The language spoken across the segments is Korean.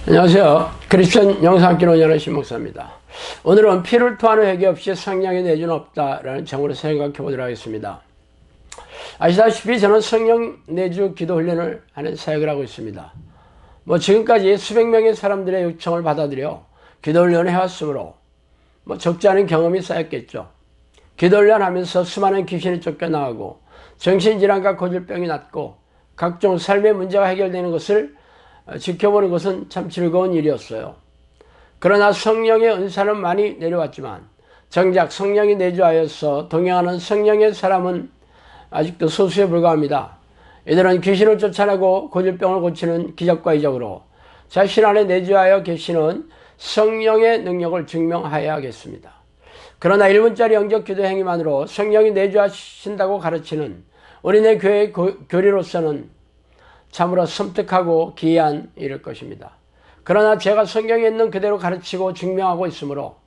안녕하세요. 크리스천 영상기로 운영하는 신목사입니다. 오늘은 피를 토하는 회개 없이 성령의 내주는 없다라는 제목으로 생각해 보도록 하겠습니다. 아시다시피 저는 성령 내주 기도 훈련을 하는 사역을 하고 있습니다. 지금까지 수백 명의 사람들의 요청을 받아들여 기도 훈련을 해왔으므로 적지 않은 경험이 쌓였겠죠. 기도 훈련하면서 수많은 귀신이 쫓겨나가고 정신질환과 고질병이 낫고 각종 삶의 문제가 해결되는 것을 지켜보는 것은 참 즐거운 일이었어요. 그러나 성령의 은사는 많이 내려왔지만 정작 성령이 내주하여서 동행하는 성령의 사람은 아직도 소수에 불과합니다. 이들은 귀신을 쫓아내고 고질병을 고치는 기적과 이적으로 자신 안에 내주하여 계시는 성령의 능력을 증명하여야겠습니다. 그러나 1분짜리 영적 기도 행위만으로 성령이 내주하신다고 가르치는 우리네 교회의 교리로서는 참으로 섬뜩하고 기이한 일일 것입니다. 그러나 제가 성경에 있는 그대로 가르치고 증명하고 있으므로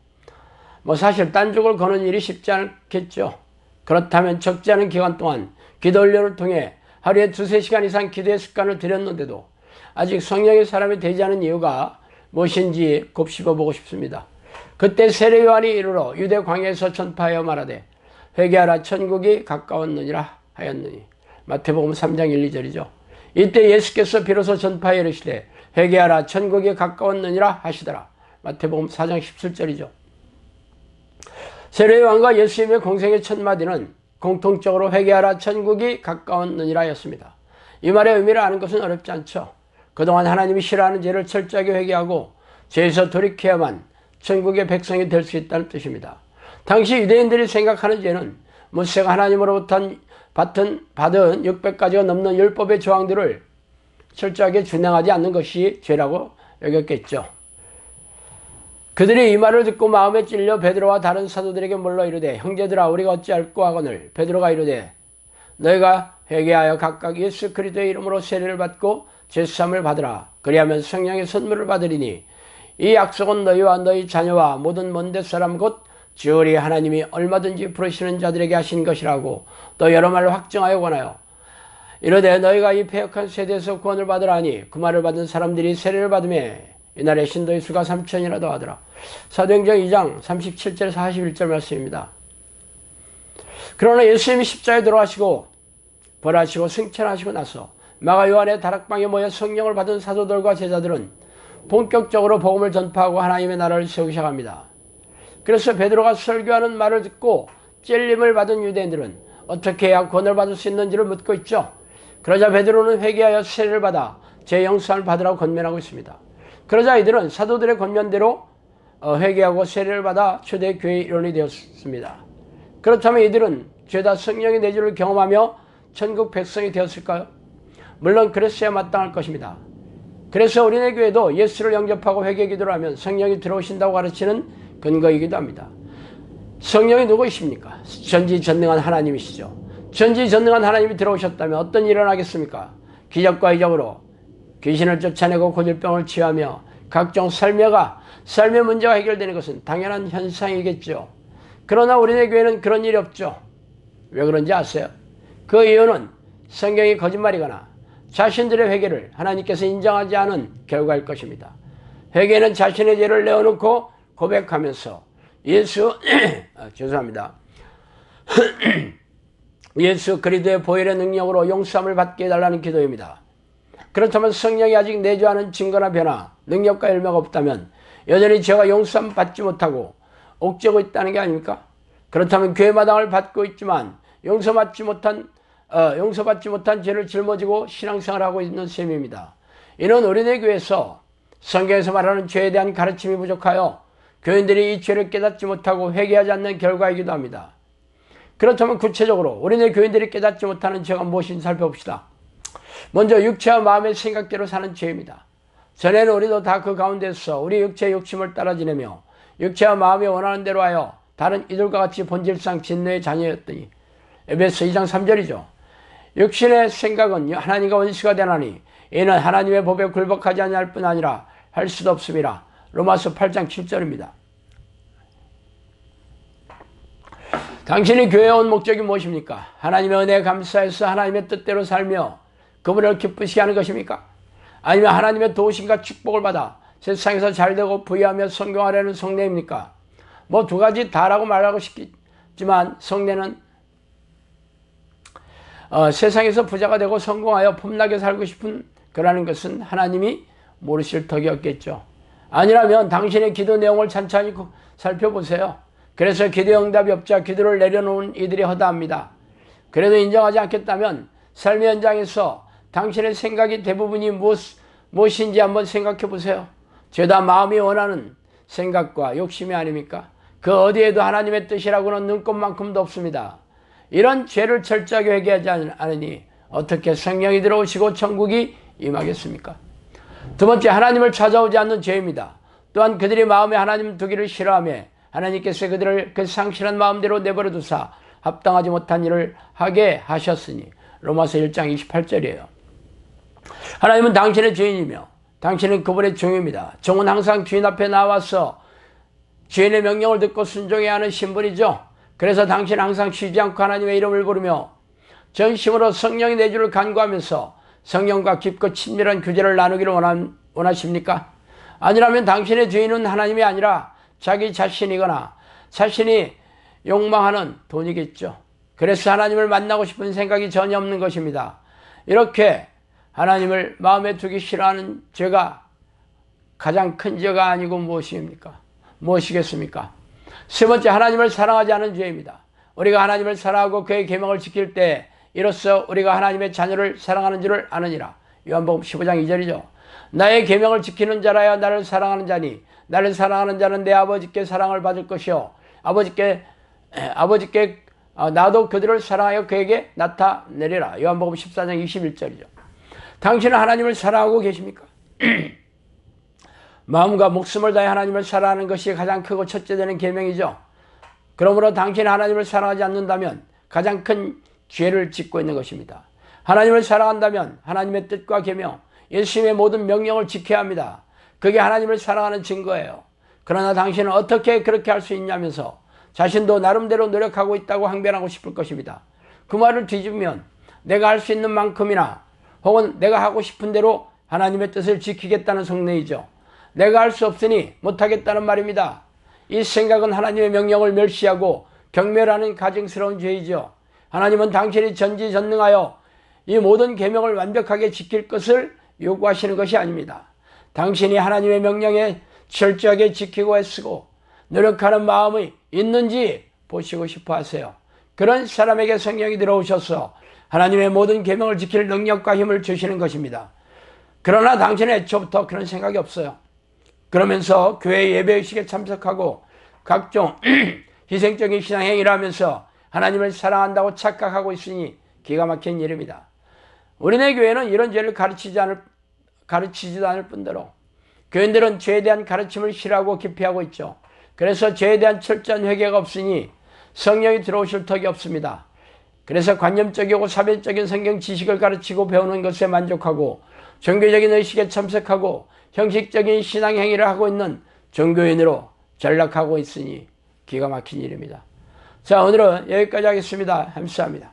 사실 딴죽을 거는 일이 쉽지 않겠죠. 그렇다면 적지 않은 기간 동안 기도 훈련을 통해 하루에 2-3시간 이상 기도의 습관을 들였는데도 아직 성령의 사람이 되지 않은 이유가 무엇인지 곱씹어보고 싶습니다. 그때 세례 요한이 이르러 유대 광야에서 전파하여 말하되 회개하라 천국이 가까웠느니라 하였느니. 마태복음 3장 1-2절이죠. 이때 예수께서 비로소 전파하여 이르시되 회개하라 천국이 가까웠느니라 하시더라. 마태복음 4장 17절이죠. 세례 요한과 예수님의 공생의 첫 마디는 공통적으로 회개하라 천국이 가까웠느니라 였습니다. 이 말의 의미를 아는 것은 어렵지 않죠. 그동안 하나님이 싫어하는 죄를 철저하게 회개하고 죄에서 돌이켜야만 천국의 백성이 될 수 있다는 뜻입니다. 당시 유대인들이 생각하는 죄는 모세가 하나님으로부터 받은 600가지가 넘는 율법의 조항들을 철저하게 준행하지 않는 것이 죄라고 여겼겠죠. 그들이 이 말을 듣고 마음에 찔려 베드로와 다른 사도들에게 물러 이르되 형제들아 우리가 어찌할꼬 하거늘. 베드로가 이르되 너희가 회개하여 각각 예수 그리스도의 이름으로 세례를 받고 제수함을 받으라. 그리하면 성령의 선물을 받으리니 이 약속은 너희와 너희 자녀와 모든 먼데 사람 곧 주으리 하나님이 얼마든지 부르시는 자들에게 하신 것이라고 또 여러 말을 확정하여 권하여 이르되 너희가 이 패역한 세대에서 구원을 받으라 하니 그 말을 받은 사람들이 세례를 받으매 이날의 신도의 수가 3,000이라도 하더라. 사도행전 2장 37절에서 41절 말씀입니다. 그러나 예수님이 십자가에 돌아가시고 부활하시고 승천하시고 나서 마가 요한의 다락방에 모여 성령을 받은 사도들과 제자들은 본격적으로 복음을 전파하고 하나님의 나라를 세우기 시작합니다. 그래서 베드로가 설교하는 말을 듣고 찔림을 받은 유대인들은 어떻게 해야 구원을 받을 수 있는지를 묻고 있죠. 그러자 베드로는 회개하여 세례를 받아 죄 용서를 받으라고 권면하고 있습니다. 그러자 이들은 사도들의 권면대로 회개하고 세례를 받아 초대 교회의 일원이 되었습니다. 그렇다면 이들은 죄다 성령의 내주를 경험하며 천국 백성이 되었을까요? 물론 그랬어야 마땅할 것입니다. 그래서 우리네 교회도 예수를 영접하고 회개 기도를 하면 성령이 들어오신다고 가르치는 근거이기도 합니다. 성령이 누구이십니까? 전지전능한 하나님이시죠. 전지전능한 하나님이 들어오셨다면 어떤 일이 일어나겠습니까? 기적과 이적으로 귀신을 쫓아내고 고질병을 치유하며 각종 삶의 문제가 해결되는 것은 당연한 현상이겠죠. 그러나 우리네 교회는 그런 일이 없죠. 왜 그런지 아세요? 그 이유는 성경이 거짓말이거나 자신들의 회개를 하나님께서 인정하지 않은 결과일 것입니다. 회개는 자신의 죄를 내어놓고 고백하면서 죄송합니다. 예수 그리스도의 보혈의 능력으로 용서함을 받게 해달라는 기도입니다. 그렇다면 성령이 아직 내주하는 증거나 변화, 능력과 열매가 없다면 여전히 죄가 용서함 받지 못하고 옥죄고 있다는 게 아닙니까? 그렇다면 교회 마당을 받고 있지만 용서받지 못한 죄를 짊어지고 신앙생활을 하고 있는 셈입니다. 이는 우리네 교회에서 성경에서 말하는 죄에 대한 가르침이 부족하여 교인들이 이 죄를 깨닫지 못하고 회개하지 않는 결과이기도 합니다. 그렇다면 구체적으로 우리네 교인들이 깨닫지 못하는 죄가 무엇인지 살펴봅시다. 먼저 육체와 마음의 생각대로 사는 죄입니다. 전에는 우리도 다 그 가운데서 우리 육체의 욕심을 따라 지내며 육체와 마음이 원하는 대로 하여 다른 이들과 같이 본질상 진노의 자녀였더니 에베소 2장 3절이죠. 육신의 생각은 하나님과 원수가 되나니 이는 하나님의 법에 굴복하지 아니할 뿐 아니라 할 수도 없음이라. 로마서 8장 7절입니다. 당신이 교회에 온 목적이 무엇입니까? 하나님의 은혜에 감사해서 하나님의 뜻대로 살며 그분을 기쁘시게 하는 것입니까? 아니면 하나님의 도우심과 축복을 받아 세상에서 잘되고 부유하며 성공하려는 속내입니까? 뭐 두 가지 다라고 말하고 싶지만 속내는 세상에서 부자가 되고 성공하여 폼나게 살고 싶은 그라는 것은 하나님이 모르실 턱이 없겠죠. 아니라면 당신의 기도 내용을 찬찬히 살펴보세요. 그래서 기도 응답이 없자 기도를 내려놓은 이들이 허다합니다. 그래도 인정하지 않겠다면 삶의 현장에서 당신의 생각이 대부분이 무엇인지 한번 생각해 보세요. 죄다 마음이 원하는 생각과 욕심이 아닙니까? 그 어디에도 하나님의 뜻이라고는 눈꼽만큼도 없습니다. 이런 죄를 철저하게 회개하지 않으니 어떻게 성령이 들어오시고 천국이 임하겠습니까? 두 번째, 하나님을 찾아오지 않는 죄입니다. 또한 그들이 마음에 하나님 두기를 싫어하며 하나님께서 그들을 그 상실한 마음대로 내버려 두사 합당하지 못한 일을 하게 하셨으니 로마서 1장 28절이에요. 하나님은 당신의 주인이며 당신은 그분의 종입니다. 종은 항상 주인 앞에 나와서 주인의 명령을 듣고 순종해야 하는 신분이죠. 그래서 당신은 항상 쉬지 않고 하나님의 이름을 부르며 전심으로 성령이 내주를 간구하면서 성령과 깊고 친밀한 교제를 나누기를 원하십니까? 아니라면 당신의 주인은 하나님이 아니라 자기 자신이거나 자신이 욕망하는 돈이겠죠. 그래서 하나님을 만나고 싶은 생각이 전혀 없는 것입니다. 이렇게 하나님을 마음에 두기 싫어하는 죄가 가장 큰 죄가 아니고 무엇이겠습니까? 세 번째, 하나님을 사랑하지 않은 죄입니다. 우리가 하나님을 사랑하고 그의 계명을 지킬 때 이로써 우리가 하나님의 자녀를 사랑하는 줄을 아느니라. 요한복음 15장 2절이죠. 나의 계명을 지키는 자라야 나를 사랑하는 자니 나를 사랑하는 자는 내 아버지께 사랑을 받을 것이요 아버지께 나도 그들을 사랑하여 그에게 나타내리라. 요한복음 14장 21절이죠. 당신은 하나님을 사랑하고 계십니까? 마음과 목숨을 다해 하나님을 사랑하는 것이 가장 크고 첫째 되는 계명이죠. 그러므로 당신이 하나님을 사랑하지 않는다면 가장 큰 죄를 짓고 있는 것입니다. 하나님을 사랑한다면 하나님의 뜻과 계명, 예수님의 모든 명령을 지켜야 합니다. 그게 하나님을 사랑하는 증거예요. 그러나 당신은 어떻게 그렇게 할 수 있냐면서 자신도 나름대로 노력하고 있다고 항변하고 싶을 것입니다. 그 말을 뒤집으면 내가 할 수 있는 만큼이나 혹은 내가 하고 싶은 대로 하나님의 뜻을 지키겠다는 속내이죠. 내가 할 수 없으니 못하겠다는 말입니다. 이 생각은 하나님의 명령을 멸시하고 경멸하는 가증스러운 죄이죠. 하나님은 당신이 전지전능하여 이 모든 계명을 완벽하게 지킬 것을 요구하시는 것이 아닙니다. 당신이 하나님의 명령에 철저하게 지키고 애쓰고 노력하는 마음이 있는지 보시고 싶어 하세요. 그런 사람에게 성령이 들어오셔서 하나님의 모든 계명을 지킬 능력과 힘을 주시는 것입니다. 그러나 당신은 애초부터 그런 생각이 없어요. 그러면서 교회 예배의식에 참석하고 각종 희생적인 신앙행위를 하면서 하나님을 사랑한다고 착각하고 있으니 기가 막힌 일입니다. 우리네 교회는 이런 죄를 가르치지도 않을 뿐더러 교인들은 죄에 대한 가르침을 싫어하고 기피하고 있죠. 그래서 죄에 대한 철저한 회개가 없으니 성령이 들어오실 턱이 없습니다. 그래서 관념적이고 사변적인 성경 지식을 가르치고 배우는 것에 만족하고 종교적인 의식에 참석하고 형식적인 신앙 행위를 하고 있는 종교인으로 전락하고 있으니 기가 막힌 일입니다. 자, 오늘은 여기까지 하겠습니다. 감사합니다.